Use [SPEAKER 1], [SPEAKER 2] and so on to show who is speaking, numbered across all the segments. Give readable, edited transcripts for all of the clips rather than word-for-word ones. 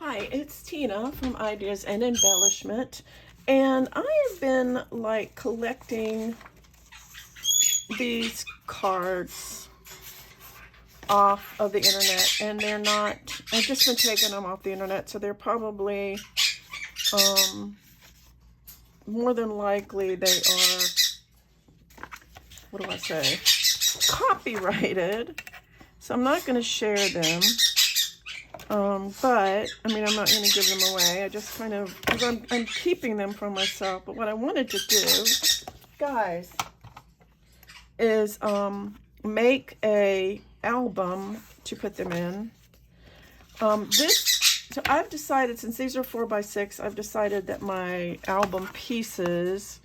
[SPEAKER 1] Hi, it's Tina from Ideas and Embellishment, and I have been like collecting these cards off of the internet, and they're not, I've just been taking them off the internet, so they're probably, more than likely they are, what do I say, copyrighted, so I'm not going to share them. But, I mean, I'm not going to give them away. I just kind of, because I'm keeping them for myself. But what I wanted to do, guys, is make a album to put them in. So I've decided, since these are 4x6, I've decided that my album pieces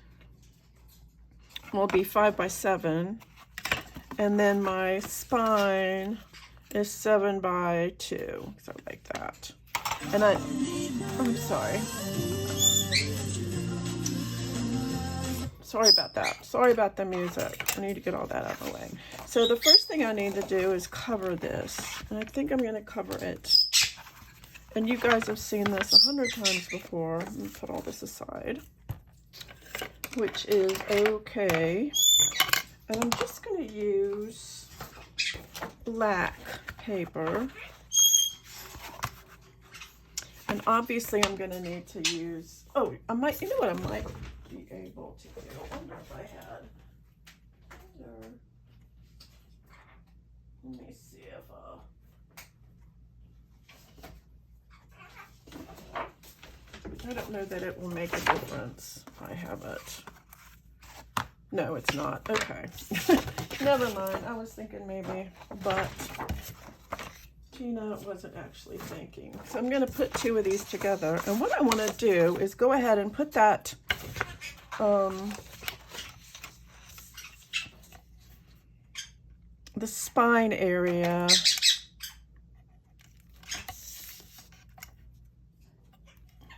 [SPEAKER 1] will be 5x7. And then my spine is 7x2, so like that. And I'm sorry. Sorry about that. Sorry about the music. I need to get all that out of the way. So the first thing I need to do is cover this. And I think I'm going to cover it. And you guys have seen this 100 times before. Let me put all this aside, which is okay. And I'm just going to use black paper, and obviously I'm going to need to use, I might, you know what I might be able to do, I wonder if I had, let me see if, I don't know that it will make a difference. I have it. No, it's not. Okay. Never mind. I was thinking maybe, but Gina wasn't actually thinking. So I'm going to put two of these together. And what I want to do is go ahead and put that, the spine area,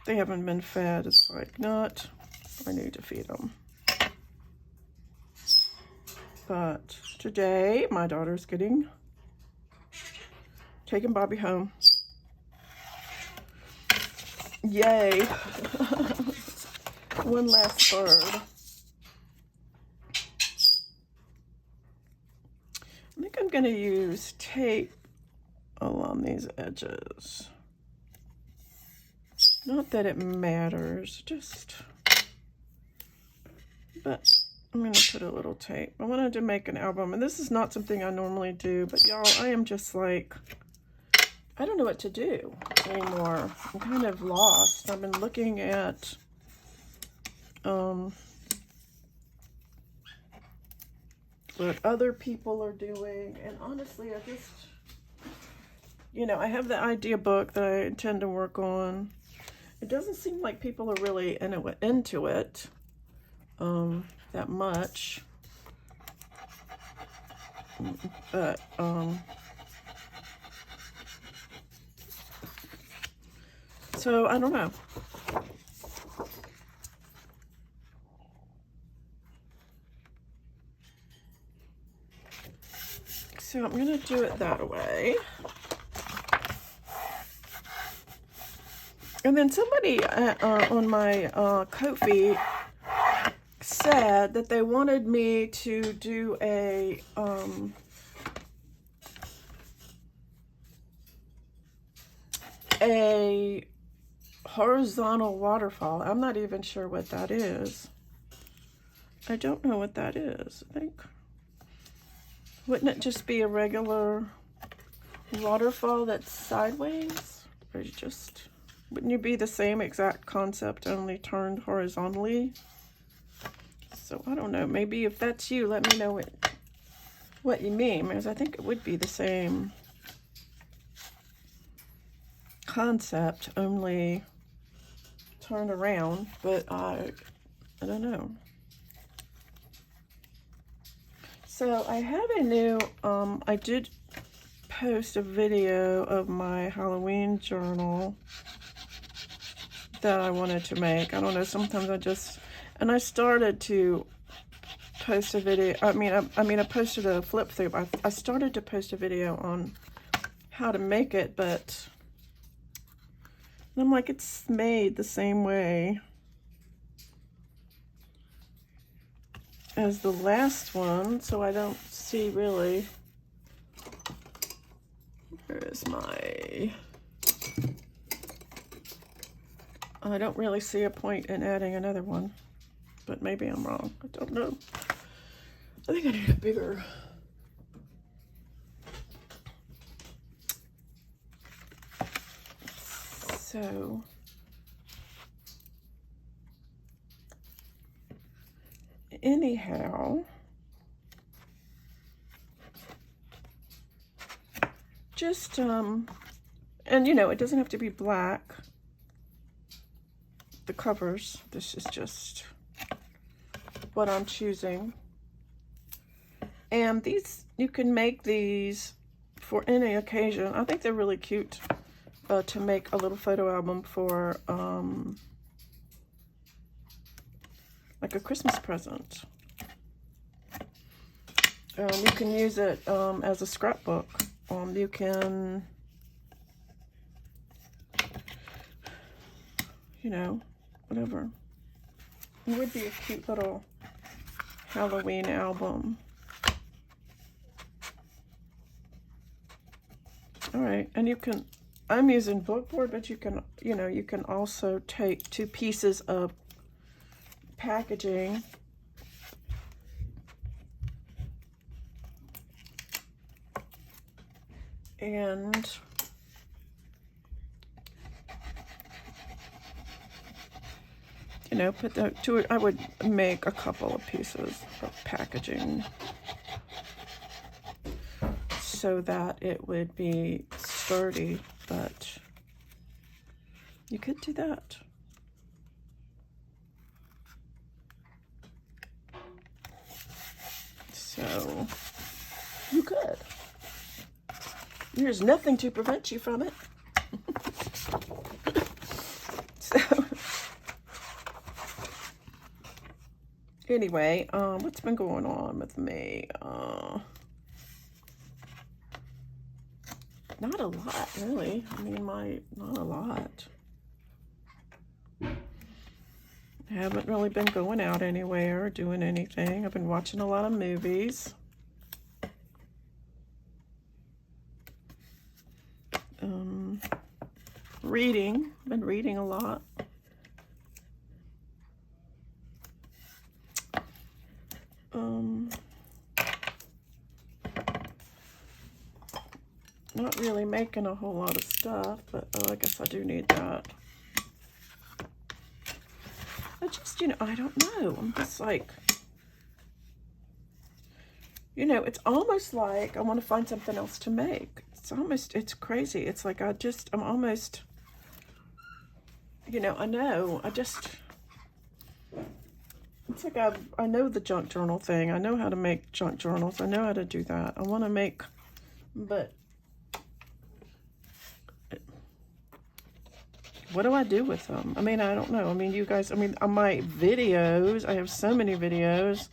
[SPEAKER 1] they haven't been fed. It's like not, I need to feed them. But today, my daughter's taking Bobby home. Yay. One last bird. I think I'm going to use tape along these edges. Not that it matters, but I'm going to put a little tape. I wanted to make an album, and this is not something I normally do, but y'all, I am just like, I don't know what to do anymore. I'm kind of lost. I've been looking at, what other people are doing, and honestly, I just, I have the idea book that I intend to work on. It doesn't seem like people are really into it. That much, but so I don't know. So I'm gonna do it that way. And then somebody on my Ko-fi said that they wanted me to do a horizontal waterfall. I'm not even sure what that is. I don't know what that is. I think, wouldn't it just be a regular waterfall that's sideways? Or just, wouldn't you be the same exact concept, only turned horizontally? So I don't know, maybe if that's you, let me know what you mean, because I think it would be the same concept, only turned around, but I don't know. So I have a new, I did post a video of my Halloween journal that I wanted to make. I don't know, sometimes and I started to post a video, I posted a flip through. I started to post a video on how to make it, but And I'm like, it's made the same way as the last one, so I don't see really. Where is my... I don't really see a point in adding another one, but maybe I'm wrong. I don't know. I think I need a bigger... So... anyhow, just, and you know, it doesn't have to be black, the covers. This is just what I'm choosing. And these, you can make these for any occasion. I think they're really cute to make a little photo album for, like a Christmas present. You can use it as a scrapbook. You can, you know, whatever. It would be a cute little Halloween album. All right, and you can, I'm using bookboard, but you can, you know, you can also take 2 pieces of packaging and you know, put the two. I would make a couple of pieces of packaging so that it would be sturdy, but you could do that. So you could. There's nothing to prevent you from it. So anyway, what's been going on with me? Not a lot, really. I mean, not a lot. I haven't really been going out anywhere or doing anything. I've been watching a lot of movies. Reading. I've been reading a lot. Not really making a whole lot of stuff, but I guess I do need that. I just, you know, I don't know. I'm just like, you know, it's almost like I want to find something else to make. It's almost, it's crazy. It's like I'm almost, you know, it's like I know the junk journal thing. I know how to make junk journals. I know how to do that. I want to make, but what do I do with them? I mean, I don't know. I mean, you guys, I mean, on my videos, I have so many videos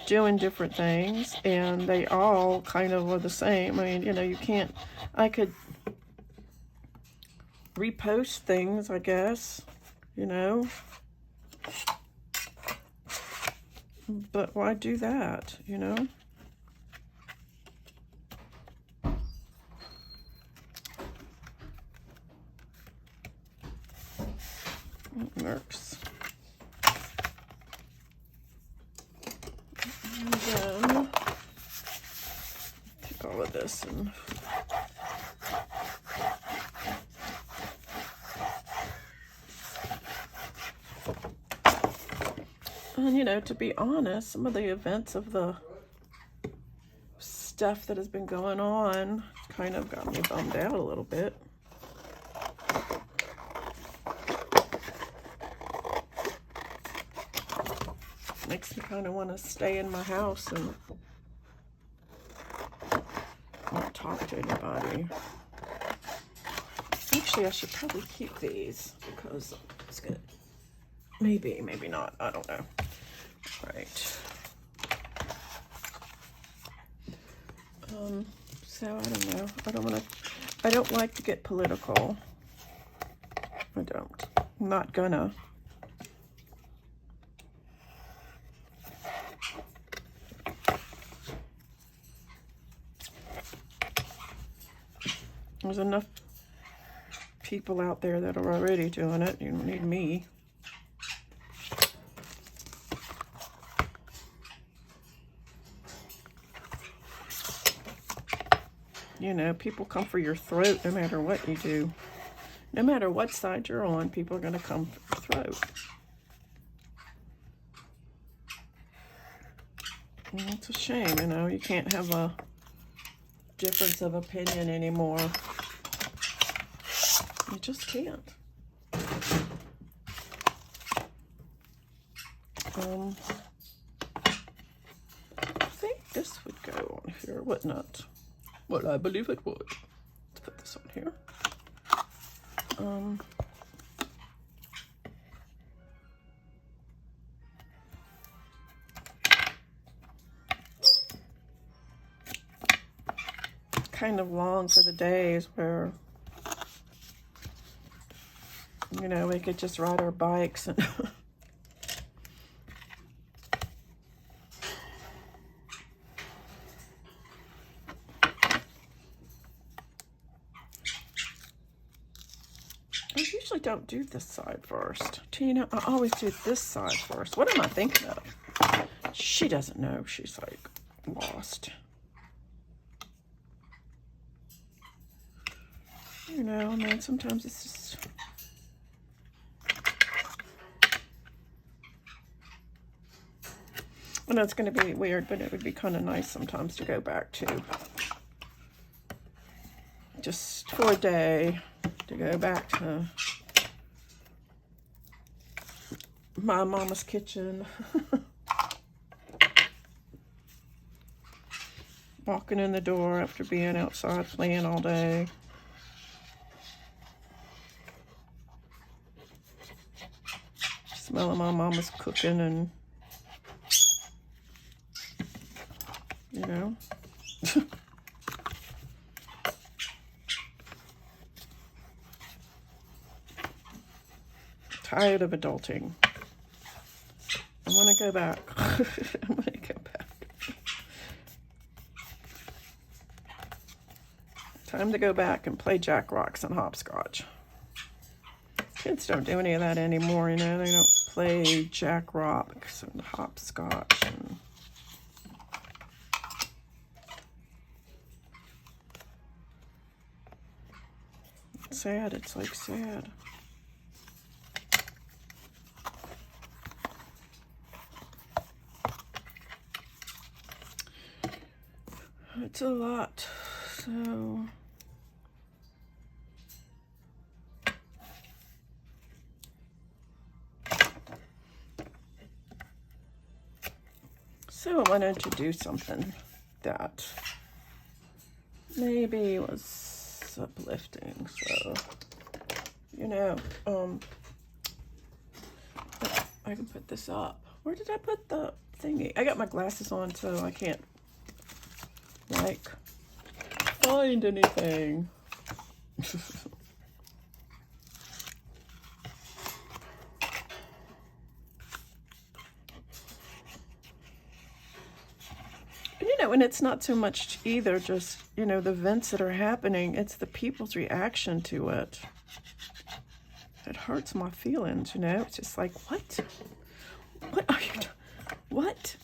[SPEAKER 1] doing different things, and they all kind of are the same. I mean, you know, you can't, I could repost things, I guess, you know, but why do that, you know? It works. And then take all of this and you know, to be honest, some of the events of the stuff that has been going on kind of got me bummed out a little bit. Makes me kind of want to stay in my house and not talk to anybody. Actually, I should probably keep these because it's good. Maybe not. I don't know. All right. So I don't know. I don't like to get political. I don't. I'm not gonna. There's enough people out there that are already doing it. You don't need me. You know, people come for your throat no matter what you do. No matter what side you're on, people are going to come for your throat. And it's a shame, you know. You can't have a difference of opinion anymore. You just can't. I think this would go on here, wouldn't it? Well, I believe it would. Let's put this on here. Kind of long for the days where, you know, we could just ride our bikes and I usually don't do this side first. Tina, I always do this side first. What am I thinking of? She doesn't know. She's like lost. You know, I mean, sometimes it's just... I know it's going to be weird, but it would be kind of nice sometimes to go back to. Just for a day, to go back to my mama's kitchen. Walking in the door after being outside playing all day. Smelling my mama's cooking and, you know. Tired of adulting. I want to go back. I want to go back. Time to go back and play Jack Rocks and hopscotch. Kids don't do any of that anymore, you know. They don't play Jack Rocks and hopscotch. And it's sad. It's like sad. It's a lot. So I wanted to do something that maybe was uplifting. So, you know, I can put this up. Where did I put the thingy? I got my glasses on, so I can't, like, find anything. You know, and it's not so much either just, you know, the events that are happening. It's the people's reaction to it. It hurts my feelings, you know. It's just like, what? What are you doing? What?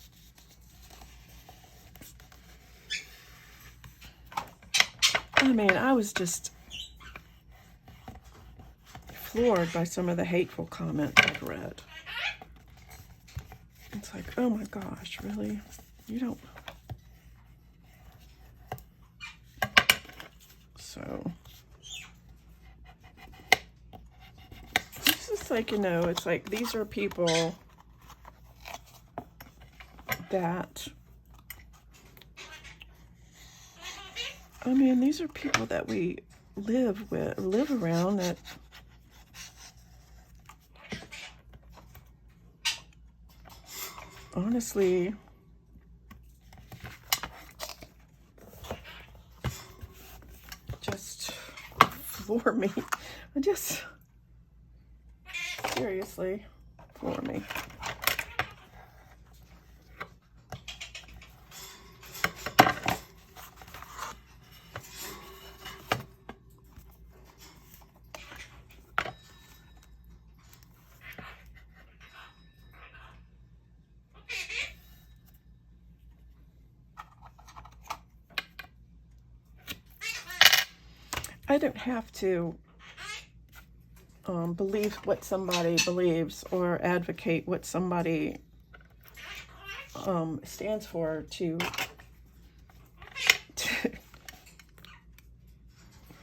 [SPEAKER 1] I mean, I was just floored by some of the hateful comments I've read. It's like, oh my gosh, really? You don't... So, it's just like, you know, it's like these are people that, I mean, these are people that we live around that honestly just floor me. I just, seriously for me. I don't have to believe what somebody believes or advocate what somebody stands for to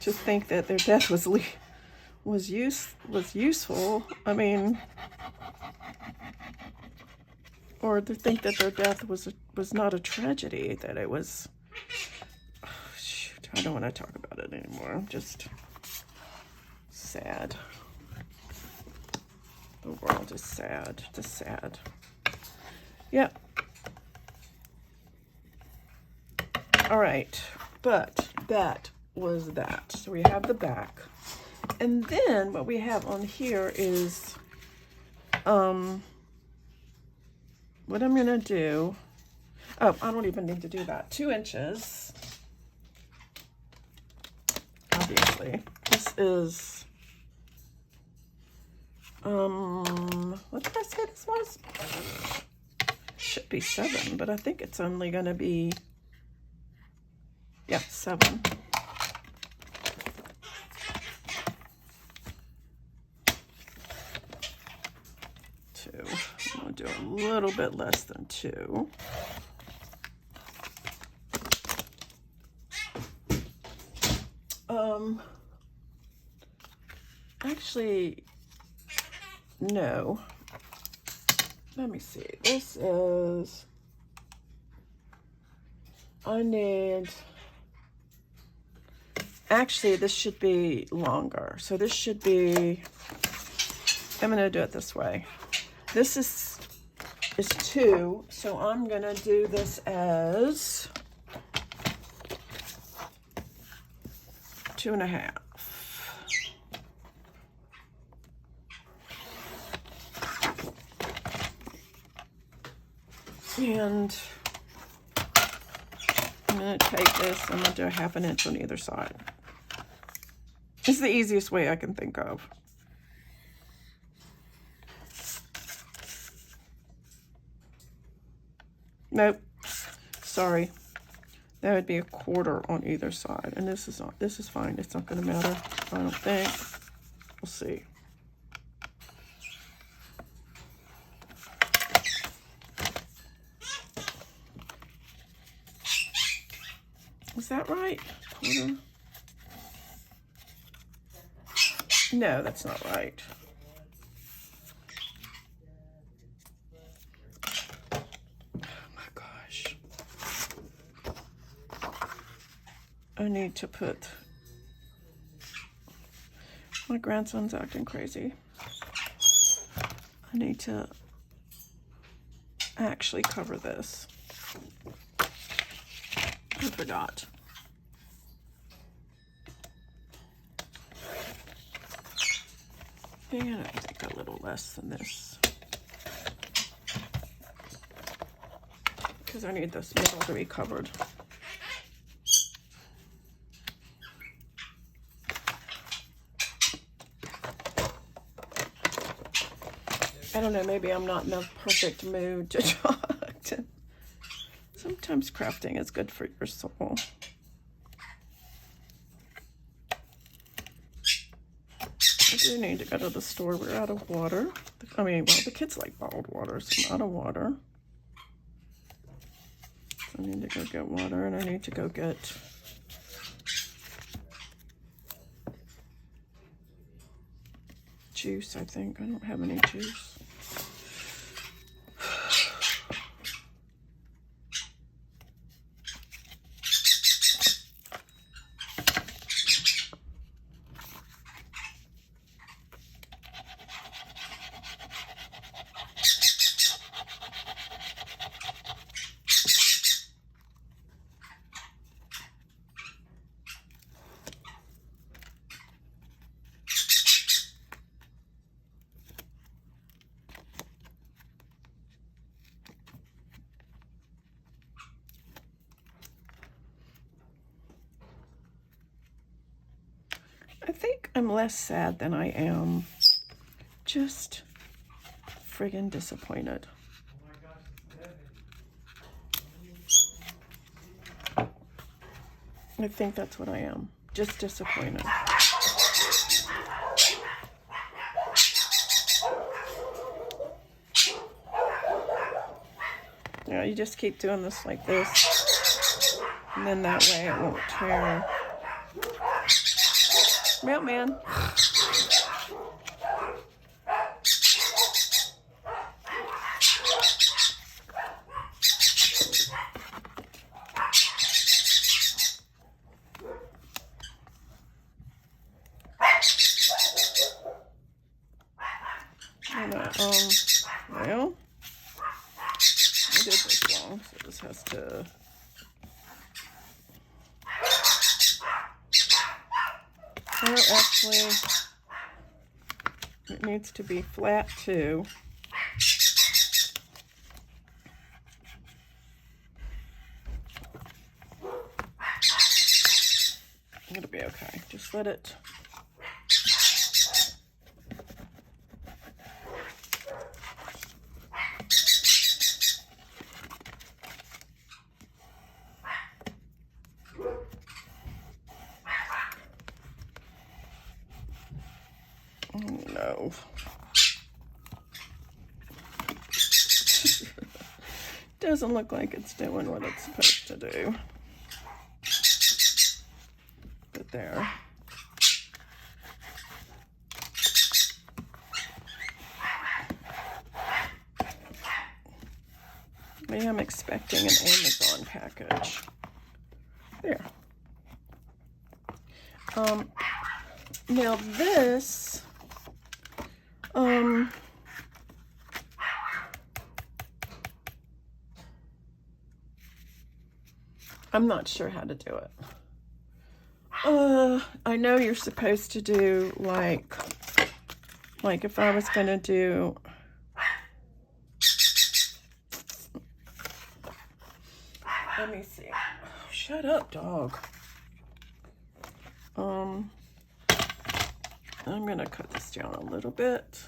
[SPEAKER 1] think that their death was useful. I mean, or to think that their death was not a tragedy, that it was. Oh, shoot, I don't want to talk about it anymore. I'm just sad. The world is sad. Just sad. Yep. All right, but that was that. So we have the back. And then what we have on here is what I'm going to do. Oh, I don't even need to do that. 2 inches. Obviously. This is, what did I say this was? Should be 7, but I think it's only going to be, yeah, 7. I'm going to do a little bit less than 2. Actually, no. Let me see. This is, actually, this should be longer. So this should be, I'm going to do it this way. This is 2, so I'm going to do this as 2.5. And I'm going to take this, I'm going to do a 1/2 inch on either side. It's the easiest way I can think of. Nope, sorry. That would be 1/4 on either side. And this is fine. It's not going to matter, I don't think. We'll see. Is that right? 1/4? No, that's not right. I need to put, my grandson's acting crazy. I need to actually cover this. I forgot. And I think a little less than this, because I need this middle to be covered. I don't know, maybe I'm not in a perfect mood to talk. Sometimes crafting is good for your soul. I do need to go to the store. We're out of water. I mean, well, the kids like bottled water, so I'm out of water. So I need to go get water, and I need to go get juice, I think. I don't have any juice. I think I'm less sad than I am just friggin' disappointed. I think that's what I am. Just disappointed. Yeah, you just keep doing this like this. And then that way it won't tear. Mailman. Well, I did this wrong, so this has to. Well, actually, it needs to be flat too. It'll be okay. Just let it. No. Doesn't look like it's doing what it's supposed to do. But there. Maybe I'm expecting an Amazon package. There. Now this, I'm not sure how to do it. I know you're supposed to do like if I was going to do, let me see. Shut up, dog. I'm going to cut this down a little bit.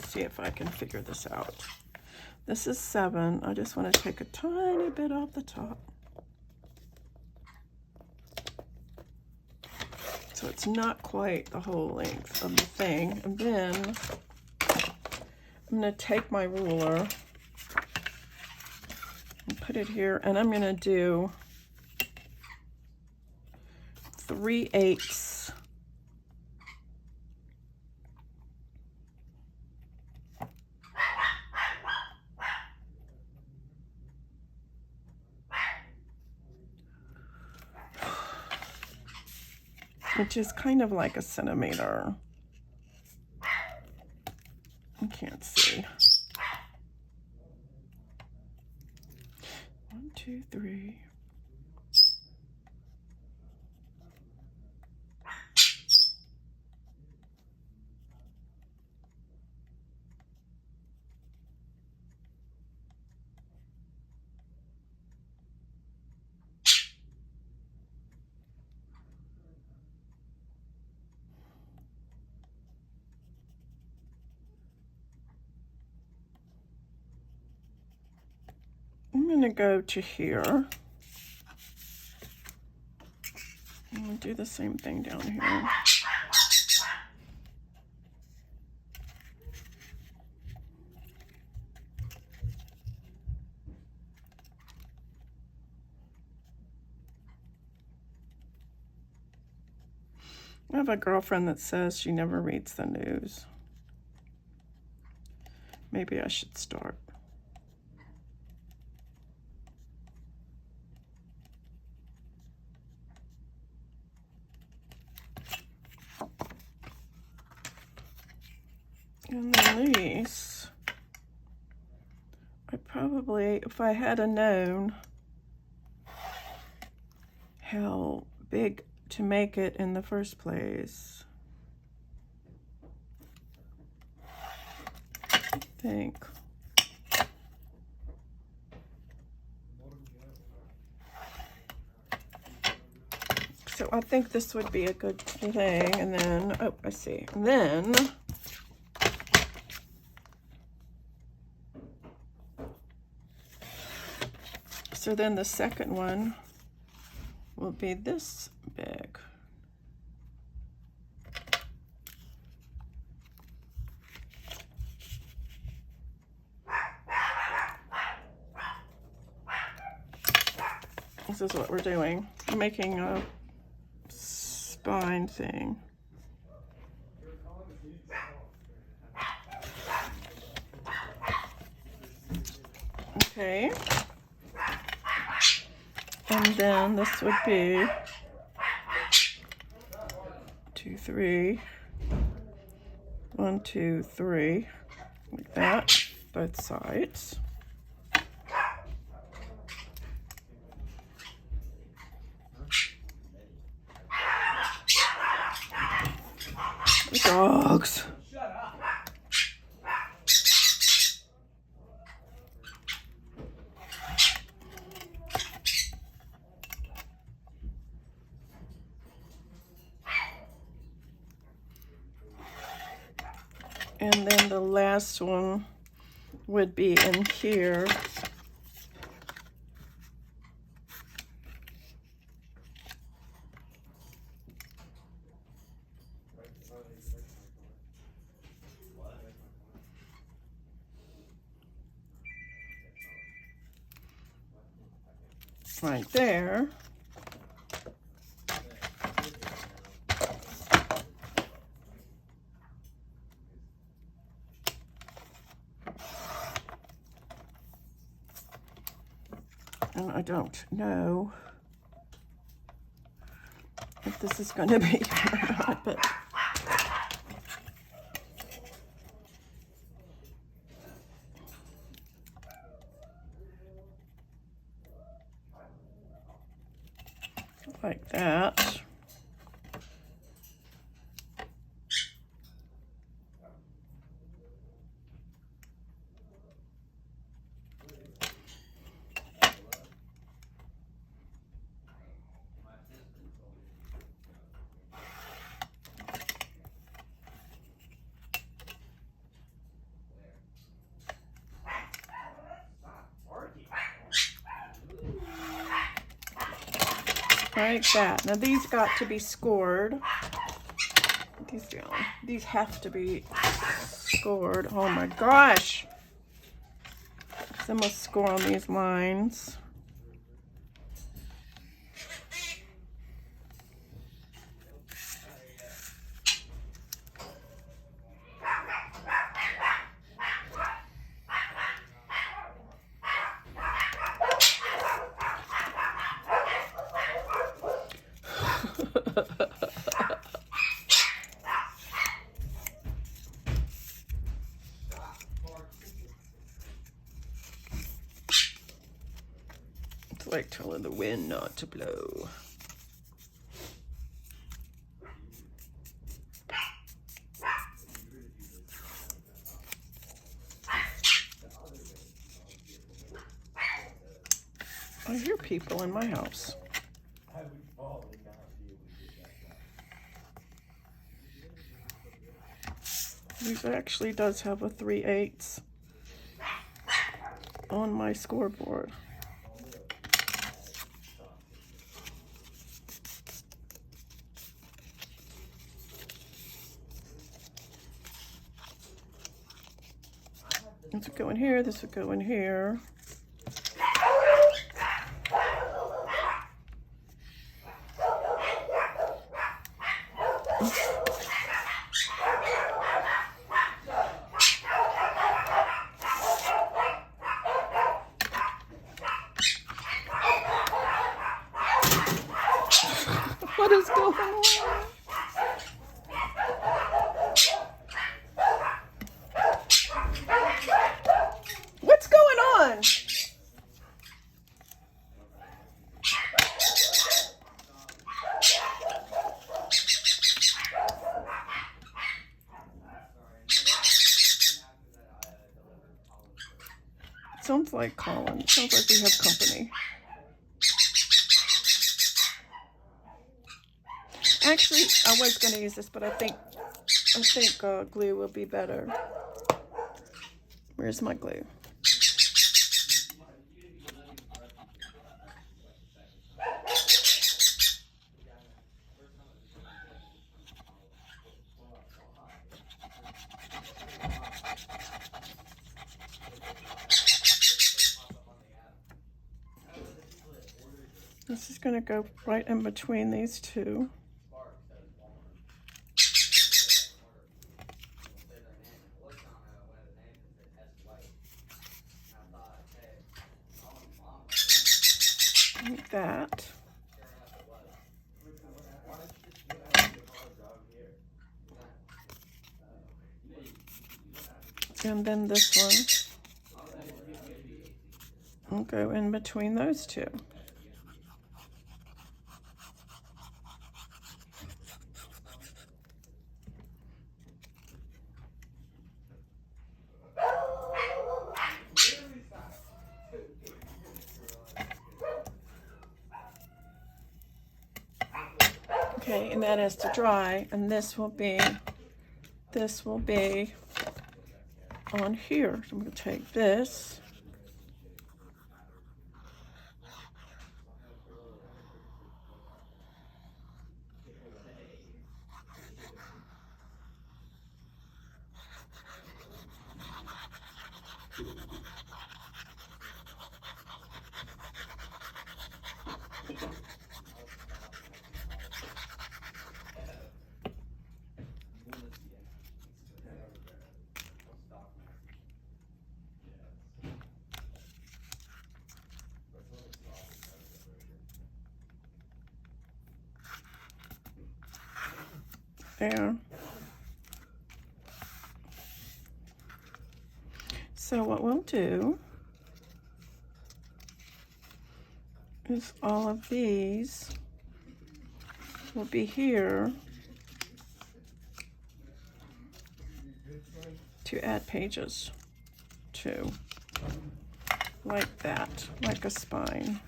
[SPEAKER 1] See if I can figure this out. This is 7. I just want to take a tiny bit off the top. So it's not quite the whole length of the thing. And then I'm going to take my ruler and put it here. And I'm going to do 3/8. Which is kind of like a centimeter. I can't see. 1, 2, 3. I'm going to go to here. I'm going to do the same thing down here. I have a girlfriend that says she never reads the news. Maybe I should start. And then these, I probably, if I had known how big to make it in the first place, I think. So I think this would be a good thing. And then, oh, I see. And then, so then the second one will be this big. This is what we're doing. I'm making a spine thing. Okay. And then this would be 2, 3. 1, 2, 3. Like that. Both sides. The dogs. And then the last one would be in here. Right there. And I don't know if this is going to be or not, but like that. Like that. Now these got to be scored. These have to be scored. Oh my gosh. So I'm going to score on these lines. It's like telling the wind not to blow. I hear people in my house. This actually does have a 3/8 on my scoreboard. This would go in here, this would go in here. What is going on? What's going on? Sounds like Colin. Sounds like we have company. Actually, I was going to use this, but I think glue will be better. Where's my glue? This is going to go right in between these two. Like that. And then this one will go in between those two. Okay, and that has to dry, and this will be on here. So I'm going to take this. There. So what we'll do is all of these will be here to add pages to, like that, like a spine.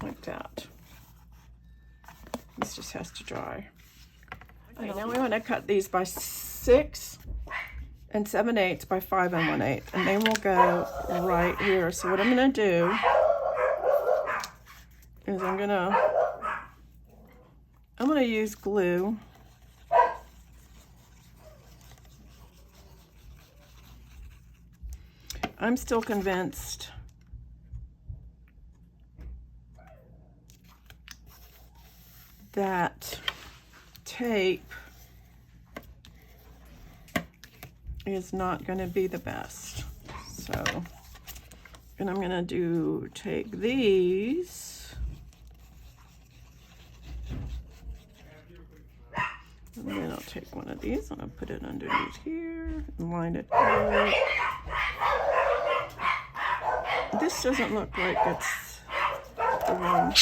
[SPEAKER 1] Like that. This just has to dry. Okay, now we want to cut these by 6 7/8 by 5 1/8, and they will go right here. So what I'm going to do is I'm going to use glue. I'm still convinced that tape is not going to be the best. So, and I'm going to take these, and then I'll take one of these and I'll put it underneath here and line it up. This doesn't look like it's the one.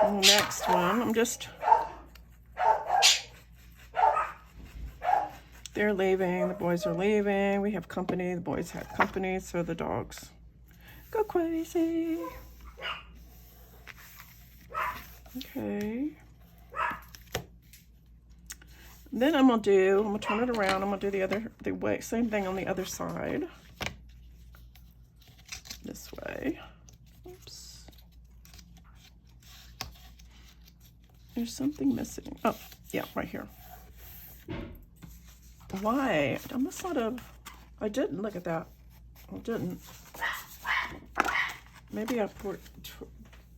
[SPEAKER 1] The next one, they're leaving, the boys are leaving, we have company, the boys have company, so the dogs go crazy. Okay. Then I'm gonna turn it around, I'm gonna do the same thing on the other side. This way. Oops. There's something missing. Oh, yeah, right here. Why? I must not have. I didn't look at that. I didn't. Maybe I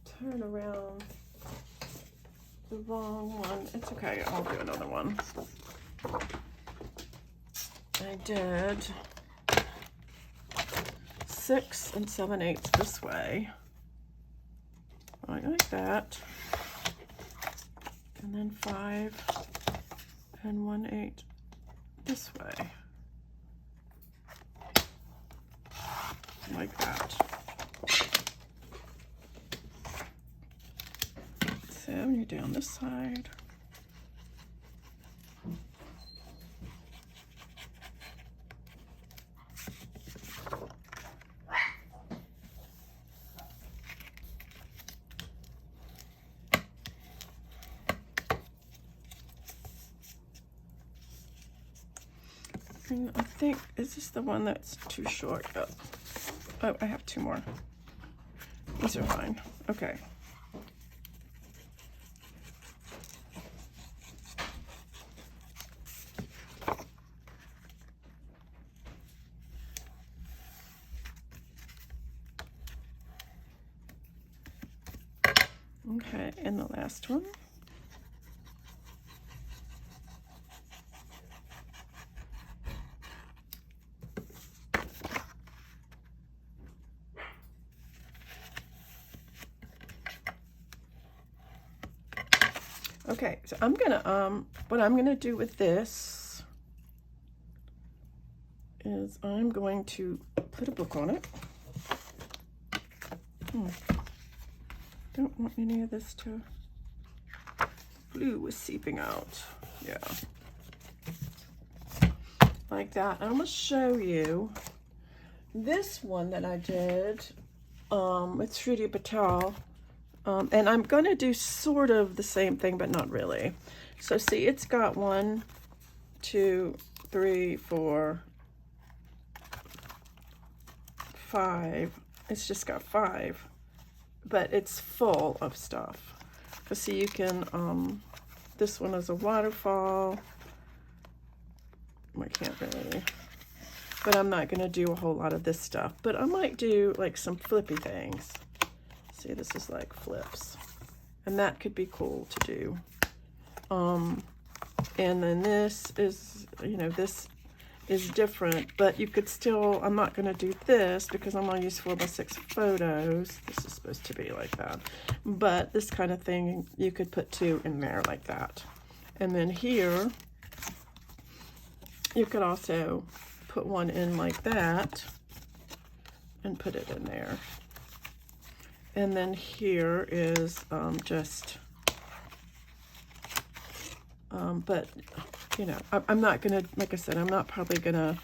[SPEAKER 1] turn around the wrong one. It's okay. I'll do another one. I did 6 7/8 this way. Like that. And then 5 1/8 this way. like that. So you're down this side. And I think, is this the one that's too short? Oh, I have two more. These are fine. Okay. Okay, and the last one. Okay, so I'm gonna, what I'm gonna do with this is I'm going to put a book on it. Don't want any of this to, blue is seeping out. Yeah. Like that. I'm gonna show you this one that I did with Shruti Patel. And I'm going to do sort of the same thing, but not really. So see, it's got 1, 2, 3, 4, 5. It's just got 5, but it's full of stuff. Because see, you can, this one is a waterfall. I can't really, but I'm not going to do a whole lot of this stuff. But I might do like some flippy things. See, this is like flips, and that could be cool to do. And then this is, you know, this is different, but you could still, I'm not going to do this because I'm going to use 4x6 photos. This is supposed to be like that, but this kind of thing, you could put 2 in there like that. And then here, you could also put 1 in like that and put it in there. And then here is just, but, you know, I'm not going to, like I said, I'm not probably going to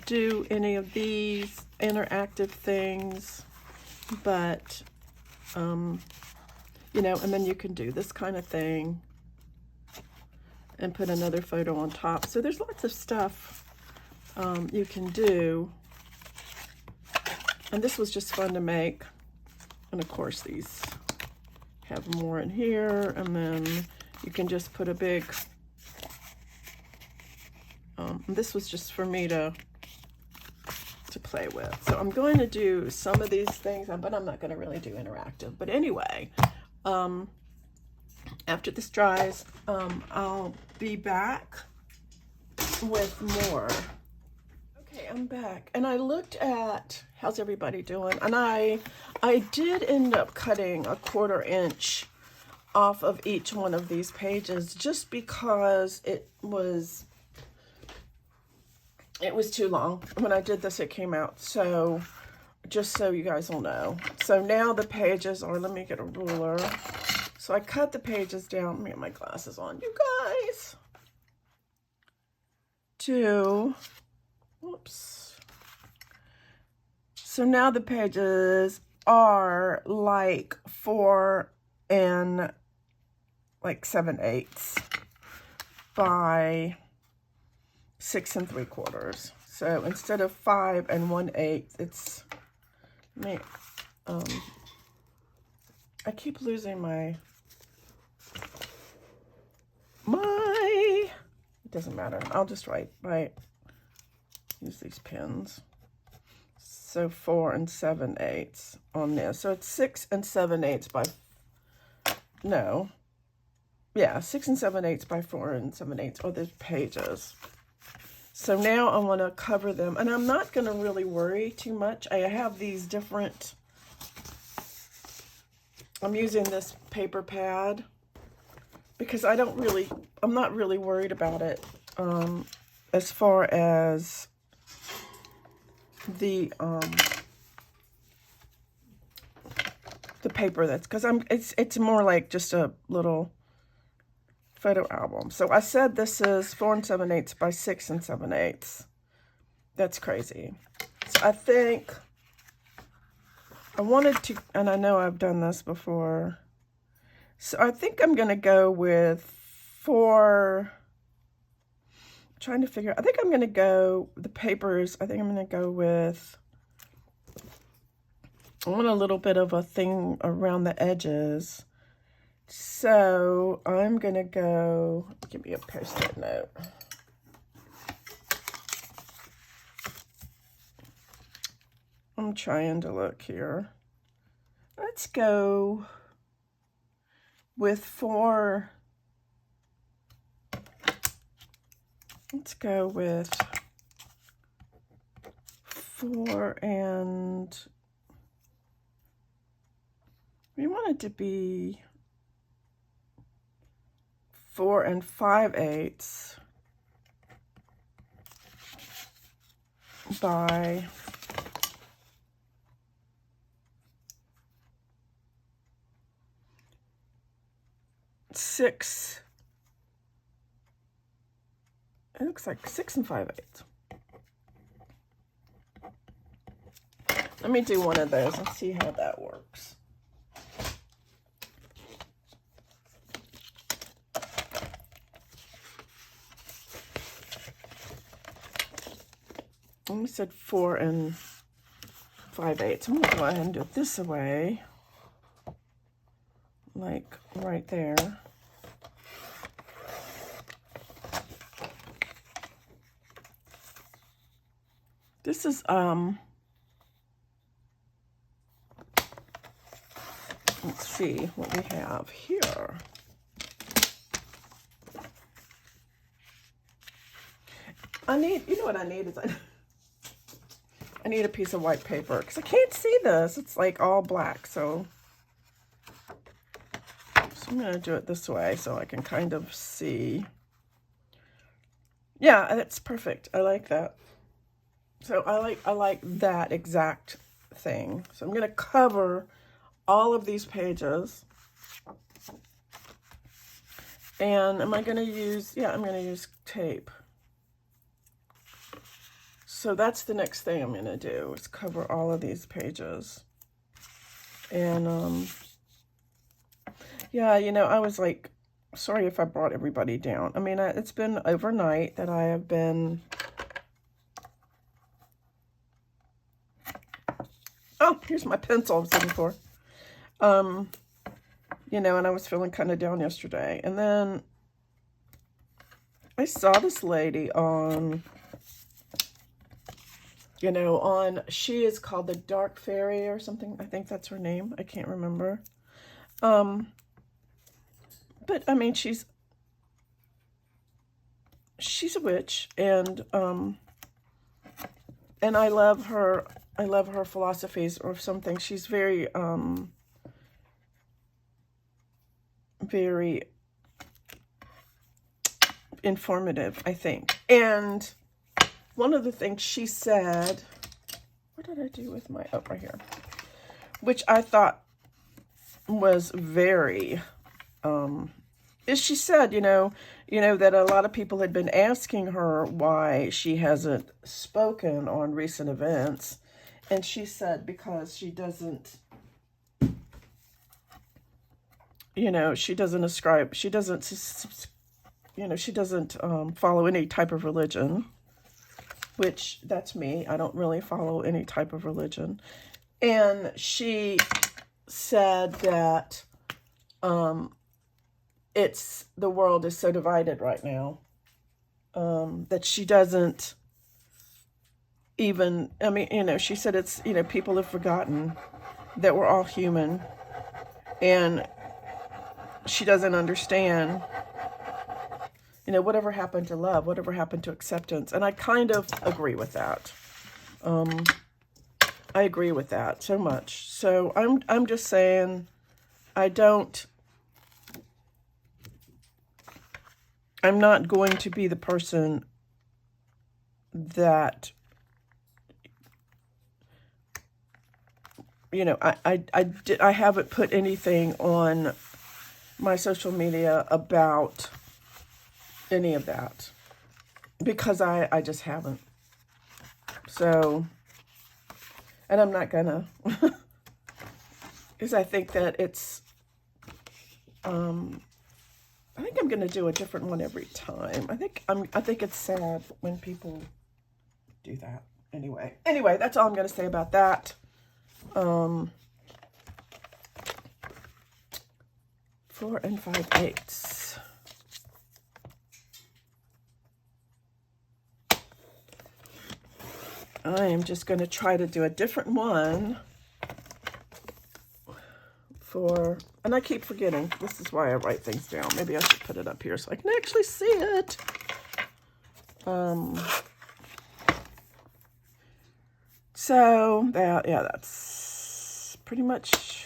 [SPEAKER 1] do any of these interactive things, but, you know, and then you can do this kind of thing and put another photo on top. So there's lots of stuff you can do. And this was just fun to make. And of course these have more in here, and then you can just put a big, this was just for me to play with. So I'm going to do some of these things, but I'm not going to really do interactive. But anyway, after this dries, I'll be back with more. Okay, I'm back, and I looked at, how's everybody doing? And I did end up cutting a 1/4 inch off of each one of these pages just because it was too long. When I did this, it came out. So just so you guys will know. So now the pages are, let me get a ruler. So I cut the pages down. Let me get my glasses on, you guys. Whoops. So now the pages are like 4 and like 7/8 by 6 3/4. So instead of 5 and 1/8, it's me. I keep losing my it doesn't matter. I'll just write, use these pens. So 4 and 7/8 on this. So it's 6 and 7/8 by, no. Yeah, 6 and 7/8 by 4 and 7/8 are the pages. So now I want to cover them, and I'm not going to really worry too much. I have these different, I'm using this paper pad because I'm not really worried about it as far as the the paper that's, because it's more like just a little photo album. So I said this is 4 7/8 by 6 7/8. That's crazy. So I think I wanted to, and I know I've done this before. So I think I'm going to go with 4, trying to figure, I think I'm going to go, the papers, I think I'm going to go with, I want a little bit of a thing around the edges. So I'm going to go, give me a post-it note. I'm trying to look here. Let's go with 4. Let's go with 4 and we want it to be 4 5/8 by 6. It looks like 6 5/8. Let me do one of those and see how that works. I said 4 5/8. I'm going to go ahead and do it this way, like right there. This is, let's see what we have here. I need, you know what I need is, I need a piece of white paper because I can't see this. It's like all black, so I'm going to do it this way so I can kind of see. Yeah, that's perfect. I like that. So I like that exact thing. So I'm going to cover all of these pages. And am I going to use, yeah, I'm going to use tape. So that's the next thing I'm going to do, is cover all of these pages. And, yeah, you know, I was like, sorry if I brought everybody down. I mean, it's been overnight that I have been, oh, here's my pencil I was looking for. You know, and I was feeling kind of down yesterday. And then I saw this lady on, you know, she is called the Dark Fairy or something. I think that's her name. I can't remember. But I mean, she's a witch, and I love her. I love her philosophies or something. She's very, very informative, I think. And one of the things she said, what did I do with my, oh, right here, which I thought was very, is she said, you know, that a lot of people had been asking her why she hasn't spoken on recent events. And she said because she doesn't, you know, she doesn't ascribe, she doesn't, you know, she doesn't follow any type of religion, which that's me. I don't really follow any type of religion. And she said that the world is so divided right now that she doesn't even, I mean, you know, she said it's, you know, people have forgotten that we're all human, and she doesn't understand, you know, whatever happened to love, whatever happened to acceptance. And I kind of agree with that. I agree with that so much. So I'm just saying, I'm not going to be the person that, you know, I haven't put anything on my social media about any of that because I just haven't. So, and I'm not gonna, because I think that it's, I think I'm gonna do a different one every time. I think it's sad when people do that. Anyway, that's all I'm gonna say about that. 4 5/8. I am just going to try to do a different one and I keep forgetting. This is why I write things down. Maybe I should put it up here so I can actually see it. So that's pretty much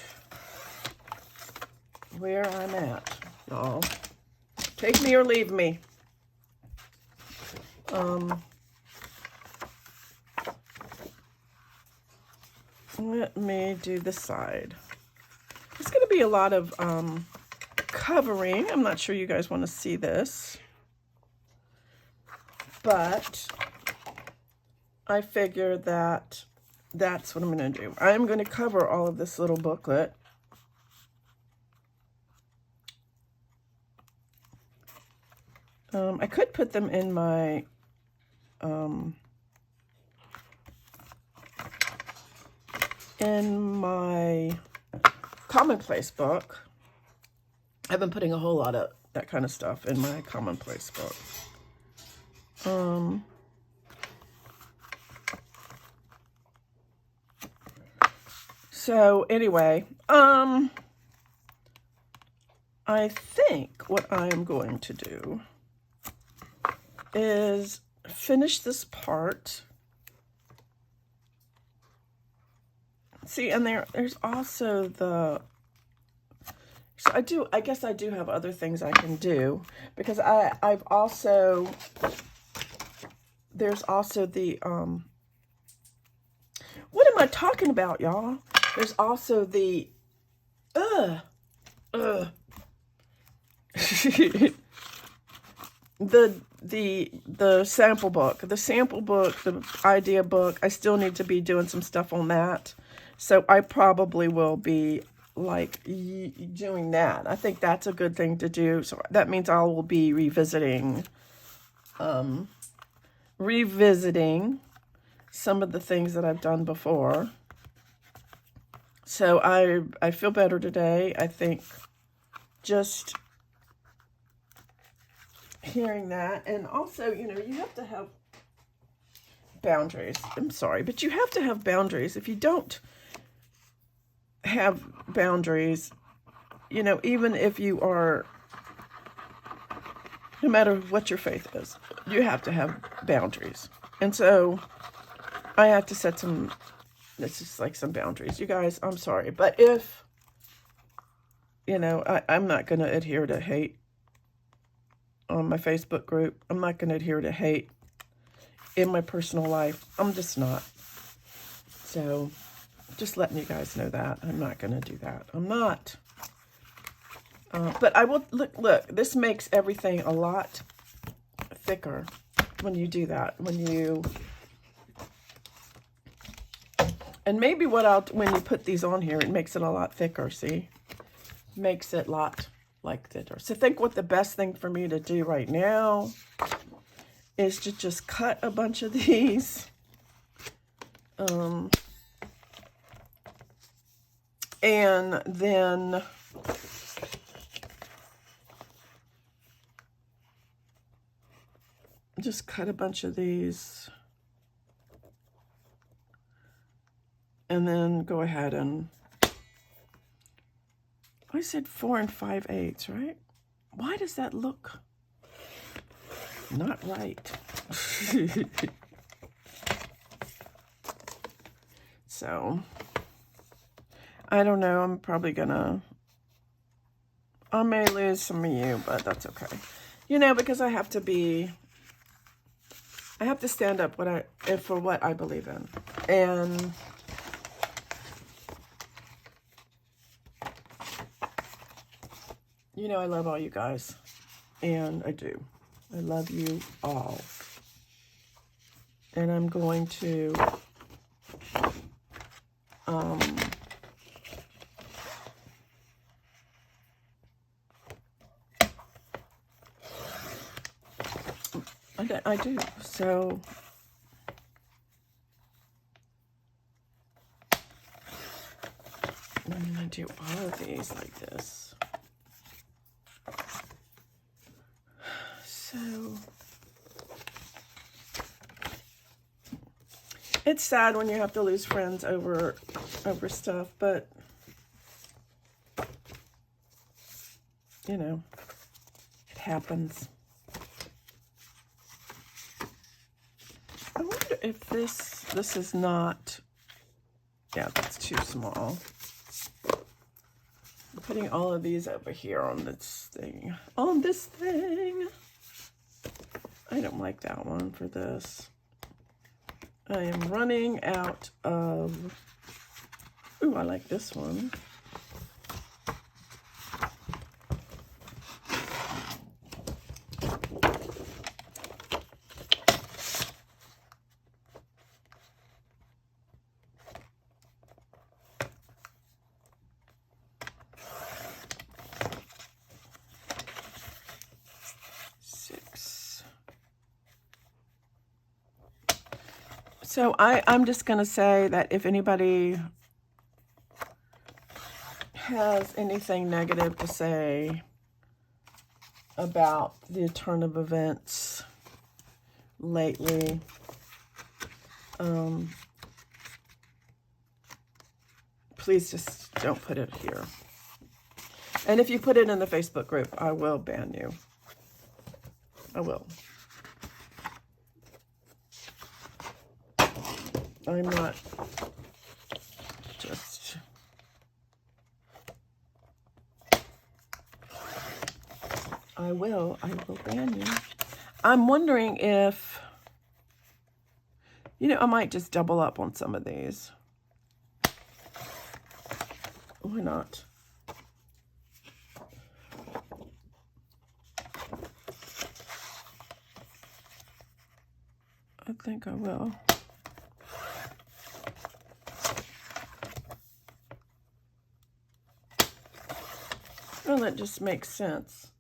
[SPEAKER 1] where I'm at, y'all. Take me or leave me. Let me do this side. It's going to be a lot of covering. I'm not sure you guys want to see this, but I figure that that's what I'm going to do. I'm going to cover all of this little booklet. I could put them in my commonplace book. I've been putting a whole lot of that kind of stuff in my commonplace book. So anyway, I think what I am going to do is finish this part. See, and there's also the, so I guess I do have other things I can do, because I've also, there's also the, what am I talking about, y'all? There's also the, the sample book, the idea book. I still need to be doing some stuff on that. So I probably will be like doing that. I think that's a good thing to do. So that means I will be revisiting some of the things that I've done before. So I feel better today. I think just hearing that, and also, you know, you have to have boundaries. I'm sorry, but you have to have boundaries. If you don't have boundaries, you know, even if you are, no matter what your faith is, you have to have boundaries. And so I have to set some, this is like some boundaries. You guys, I'm sorry, but if, you know, I'm not going to adhere to hate on my Facebook group. I'm not going to adhere to hate in my personal life. I'm just not. So just letting you guys know that. I'm not going to do that. I'm not. But I will, look, this makes everything a lot thicker when you do that. When you, and maybe when you put these on here, it makes it a lot thicker, see? Makes it a lot like thicker. So think what the best thing for me to do right now is to just cut a bunch of these. And then just cut a bunch of these. And then go ahead and, I said 4 5/8, right? Why does that look not right? So, I don't know. I'm probably gonna, I may lose some of you, but that's okay. You know, because I have to stand up for what I believe in. And You know I love all you guys. And I do. I love you all. And I'm going to I do. So I'm going to do all of these like this. So it's sad when you have to lose friends over stuff, but you know, it happens. I wonder if this is not, yeah, that's too small. I'm putting all of these over here on this thing. I don't like that one for this. I am running out of, ooh, I like this one. So I'm just going to say that if anybody has anything negative to say about the turn of events lately, please just don't put it here. And if you put it in the Facebook group, I will ban you. I will. I'm not just... I will ban you. I'm wondering if, you know, I might just double up on some of these. Why not? I think I will. Well, that just makes sense.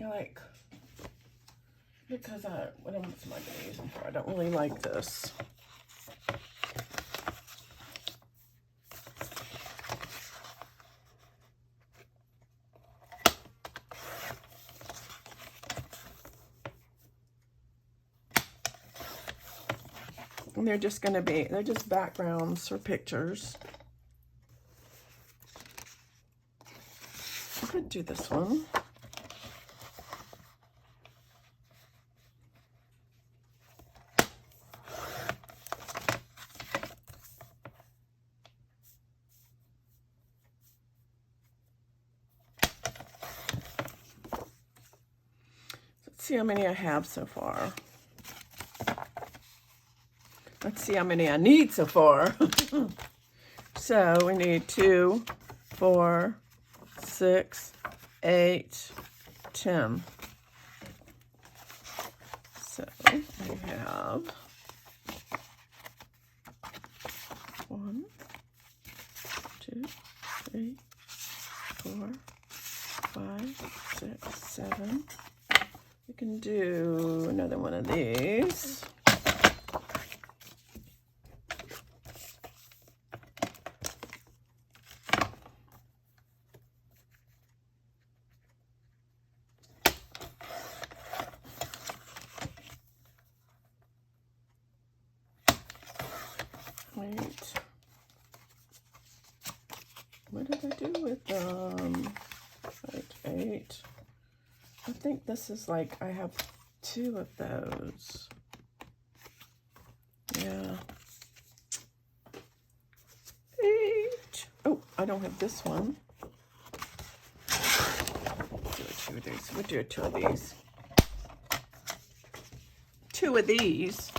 [SPEAKER 1] Like, because what am I going to use them for? I don't really like this. And they're just going to be, they're just backgrounds for pictures. I could do this one. Let's see how many I have so far. Let's see how many I need so far. So we need 2, 4, 6, 8, 10. So we have 1, 2, 3, 4, 5, 6, 7. We can do another one of these. Wait. What did I do with like 8? I think this is like, I have 2 of those. Yeah. 8. Oh, I don't have this one. Do 2 of these. We'll do 2 of these. 2 of these.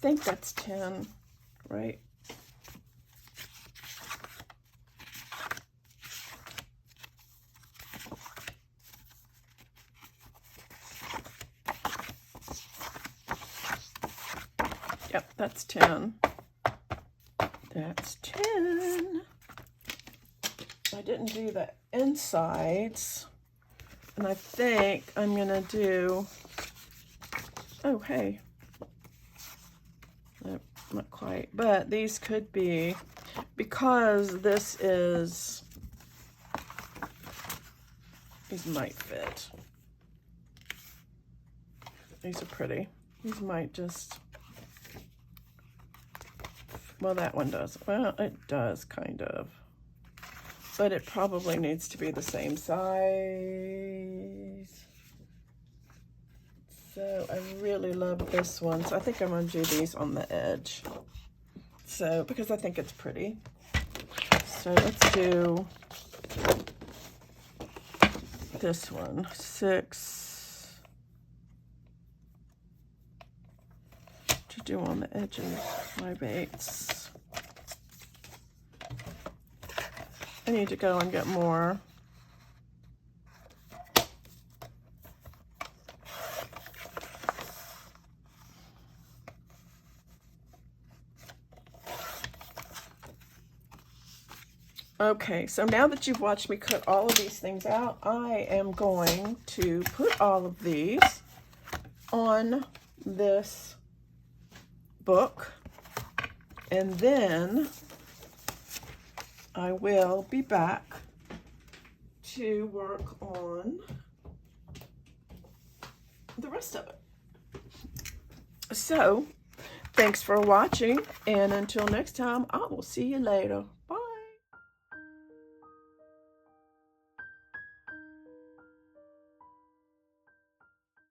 [SPEAKER 1] think that's 10, right? Yep, that's 10. That's 10. I didn't do the insides. And I think I'm going to do, oh, hey. Nope, not quite. But these could be, because this is, these might fit. These are pretty. These might just, well, that one does. Well, it does kind of. But it probably needs to be the same size. So I really love this one. So I think I'm going to do these on the edge. So, because I think it's pretty. So let's do this one. 6 to do on the edges, my baits. I need to go and get more. Okay, so now that you've watched me cut all of these things out, I am going to put all of these on this book, and then I will be back to work on the rest of it. So, thanks for watching, and until next time, I will see you later.